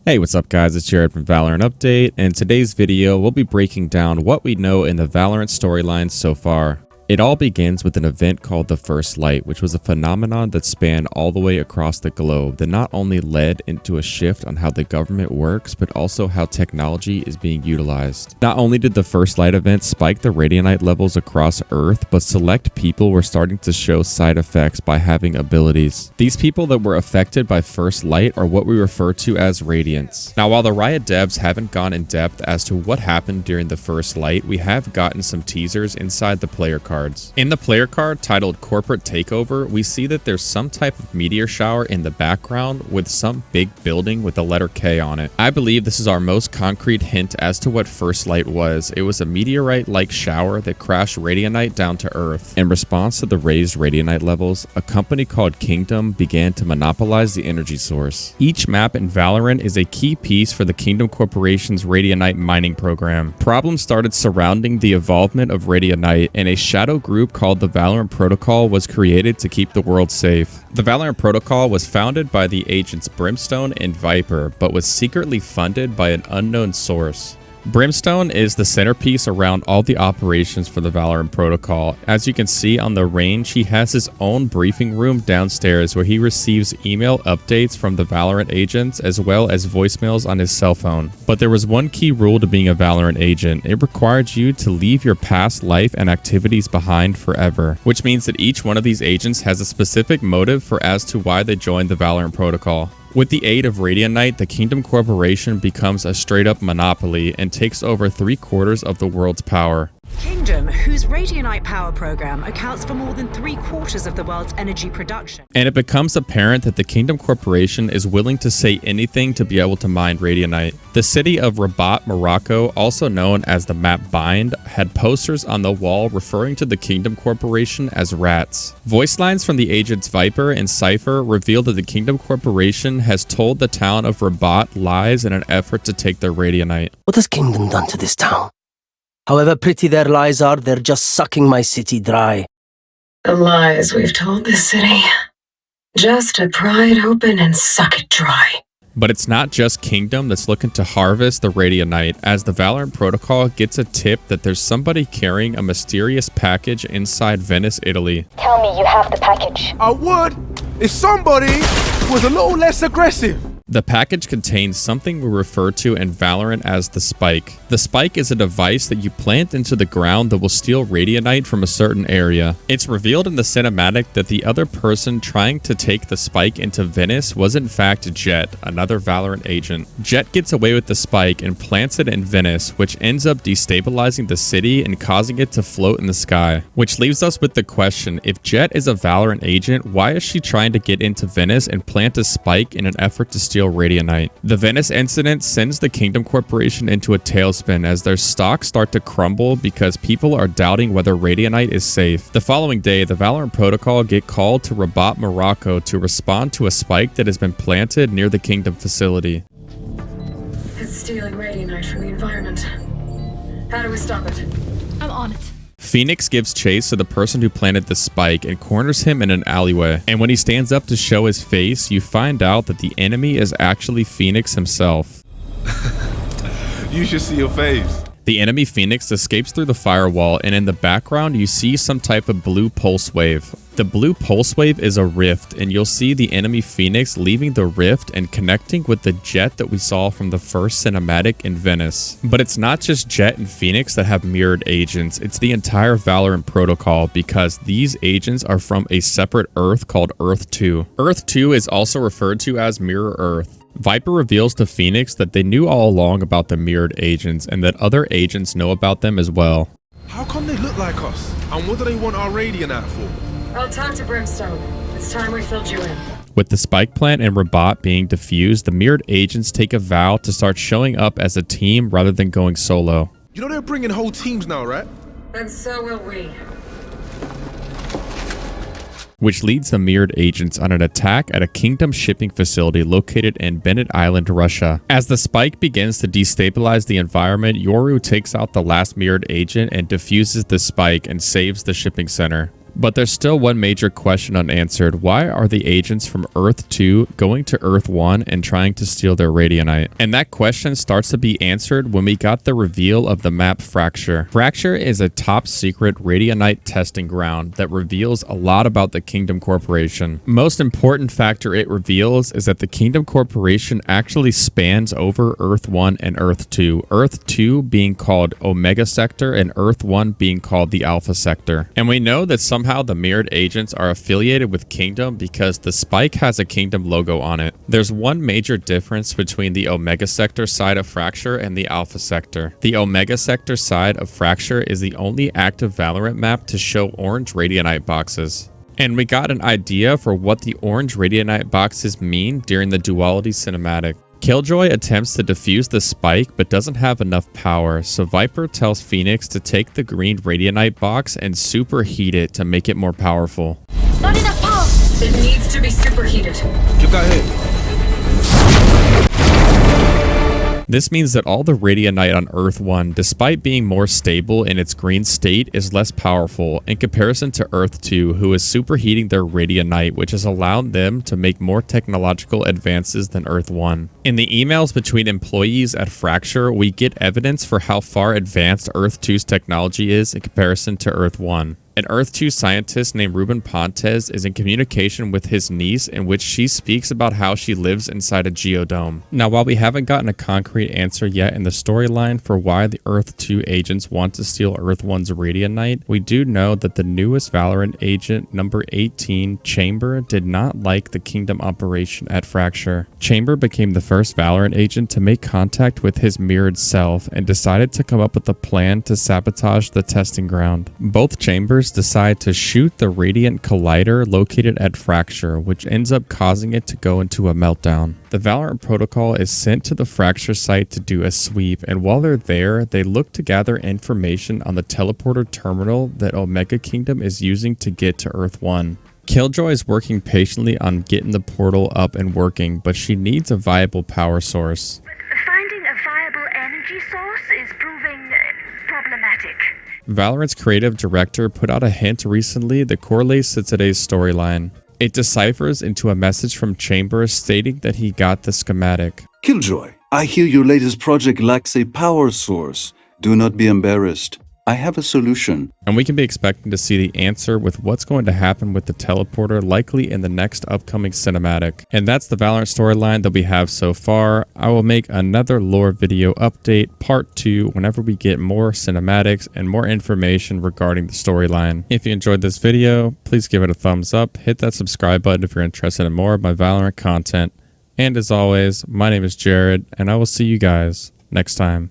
Hey, what's up guys, it's Jared from Valorant Update, and in today's video we'll be breaking down what we know in the Valorant storyline so far. It all begins with an event called the First Light, which was a phenomenon that spanned all the way across the globe that not only led into a shift on how the government works, but also how technology is being utilized. Not only did the First Light event spike the radionite levels across Earth, but select people were starting to show side effects by having abilities. These people that were affected by First Light are what we refer to as Radiants. Now, while the Riot devs haven't gone in depth as to what happened during the First Light, we have gotten some teasers inside the player card. In the player card titled Corporate Takeover, we see that there's some type of meteor shower in the background with some big building with the letter K on it. I believe this is our most concrete hint as to what First Light was. It was a meteorite-like shower that crashed radionite down to Earth. In response to the raised radionite levels, a company called Kingdom began to monopolize the energy source. Each map in Valorant is a key piece for the Kingdom Corporation's radionite mining program. Problems started surrounding the involvement of radionite, and a shadow group called the Valorant Protocol was created to keep the world safe. The Valorant Protocol was founded by the agents Brimstone and Viper, but was secretly funded by an unknown source. Brimstone is the centerpiece around all the operations for the Valorant Protocol. As you can see on the range, he has his own briefing room downstairs where he receives email updates from the Valorant agents as well as voicemails on his cell phone. But there was one key rule to being a Valorant agent. It required you to leave your past life and activities behind forever, which means that each one of these agents has a specific motive for as to why they joined the Valorant Protocol. With the aid of Radionite, the Kingdom Corporation becomes a straight-up monopoly and takes over 3/4 of the world's power. Kingdom, whose radionite power program accounts for more than 3/4 of the world's energy production. And it becomes apparent that the Kingdom Corporation is willing to say anything to be able to mine radionite. The city of Rabat, Morocco, also known as the map Bind, had posters on the wall referring to the Kingdom Corporation as rats. Voice lines from the agents Viper and Cypher reveal that the Kingdom Corporation has told the town of Rabat lies in an effort to take their radionite. What has Kingdom done to this town? However pretty their lies are, they're just sucking my city dry. The lies we've told this city. Just to pry it open and suck it dry. But it's not just Kingdom that's looking to harvest the radionite, as the Valorant Protocol gets a tip that there's somebody carrying a mysterious package inside Venice, Italy. Tell me you have the package. I would if somebody was a little less aggressive. The package contains something we refer to in Valorant as the Spike. The Spike is a device that you plant into the ground that will steal radionite from a certain area. It's revealed in the cinematic that the other person trying to take the Spike into Venice was in fact Jet, another Valorant agent. Jet gets away with the Spike and plants it in Venice, which ends up destabilizing the city and causing it to float in the sky. Which leaves us with the question, if Jet is a Valorant agent, why is she trying to get into Venice and plant a Spike in an effort to steal radionite? The Venice incident sends the Kingdom Corporation into a tailspin as their stocks start to crumble because people are doubting whether radionite is safe. The following day, the Valorant Protocol get called to Rabat, Morocco to respond to a spike that has been planted near the Kingdom facility. It's stealing radionite from the environment. How do we stop it? I'm on it. Phoenix gives chase to the person who planted the spike and corners him in an alleyway. And when he stands up to show his face, you find out that the enemy is actually Phoenix himself. You should see your face. The enemy Phoenix escapes through the firewall, and in the background you see some type of blue pulse wave. The blue pulse wave is a rift, and you'll see the enemy Phoenix leaving the rift and connecting with the Jet that we saw from the first cinematic in Venice. But it's not just Jet and Phoenix that have mirrored agents, it's the entire Valorant Protocol, because these agents are from a separate Earth called Earth 2. Earth 2 is also referred to as Mirror Earth. Viper reveals to Phoenix that they knew all along about the mirrored agents and that other agents know about them as well. How come they look like us? And what do they want our radionite for? I'll talk to Brimstone. It's time we filled you in. With the spike plant and Rabat being defused, the mirrored agents take a vow to start showing up as a team rather than going solo. You know they're bringing whole teams now, right? And so will we. Which leads the mirrored agents on an attack at a Kingdom shipping facility located in Bennett Island, Russia. As the spike begins to destabilize the environment, Yoru takes out the last mirrored agent and defuses the spike and saves the shipping center. But there's still one major question unanswered. Why are the agents from Earth 2 going to Earth 1 and trying to steal their radionite? And that question starts to be answered when we got the reveal of the map Fracture. Fracture is a top secret radionite testing ground that reveals a lot about the Kingdom Corporation. Most important factor it reveals is that the Kingdom Corporation actually spans over Earth 1 and Earth 2. Earth 2 being called Omega Sector and Earth 1 being called the Alpha Sector. And we know that somehow the mirrored agents are affiliated with Kingdom because the spike has a Kingdom logo on it. There's one major difference between the Omega Sector side of Fracture and the Alpha Sector. The Omega Sector side of Fracture is the only active Valorant map to show orange radionite boxes. And we got an idea for what the orange radionite boxes mean during the Duality cinematic. Killjoy attempts to defuse the spike but doesn't have enough power, so Viper tells Phoenix to take the green radionite box and superheat it to make it more powerful. Not enough power! It needs to be superheated. Get that hit. This means that all the radionite on Earth 1, despite being more stable in its green state, is less powerful in comparison to Earth 2, who is superheating their radionite, which has allowed them to make more technological advances than Earth 1. In the emails between employees at Fracture, we get evidence for how far advanced Earth 2's technology is in comparison to Earth 1. An Earth 2 scientist named Ruben Pontes is in communication with his niece, in which she speaks about how she lives inside a geodome. Now, while we haven't gotten a concrete answer yet in the storyline for why the Earth 2 agents want to steal Earth 1's radionite, we do know that the newest Valorant agent, number 18, Chamber, did not like the Kingdom operation at Fracture. Chamber became the first Valorant agent to make contact with his mirrored self and decided to come up with a plan to sabotage the testing ground. Both Chambers decide to shoot the Radiant Collider located at Fracture, which ends up causing it to go into a meltdown. The Valorant protocol is sent to the Fracture site to do a sweep, and while they're there, they look to gather information on the teleporter terminal that Omega Kingdom is using to get to Earth 1. Killjoy is working patiently on getting the portal up and working, but she needs a viable power source. Finding a viable energy source is proving problematic. Valorant's creative director put out a hint recently that correlates to today's storyline. It deciphers into a message from Chambers stating that he got the schematic. Killjoy, I hear your latest project lacks a power source. Do not be embarrassed. I have a solution. And we can be expecting to see the answer with what's going to happen with the teleporter likely in the next upcoming cinematic. And that's the Valorant storyline that we have so far. I will make another lore video update part 2 whenever we get more cinematics and more information regarding the storyline. If you enjoyed this video, please give it a thumbs up, hit that subscribe button if you're interested in more of my Valorant content. And as always, my name is Jared, and I will see you guys next time.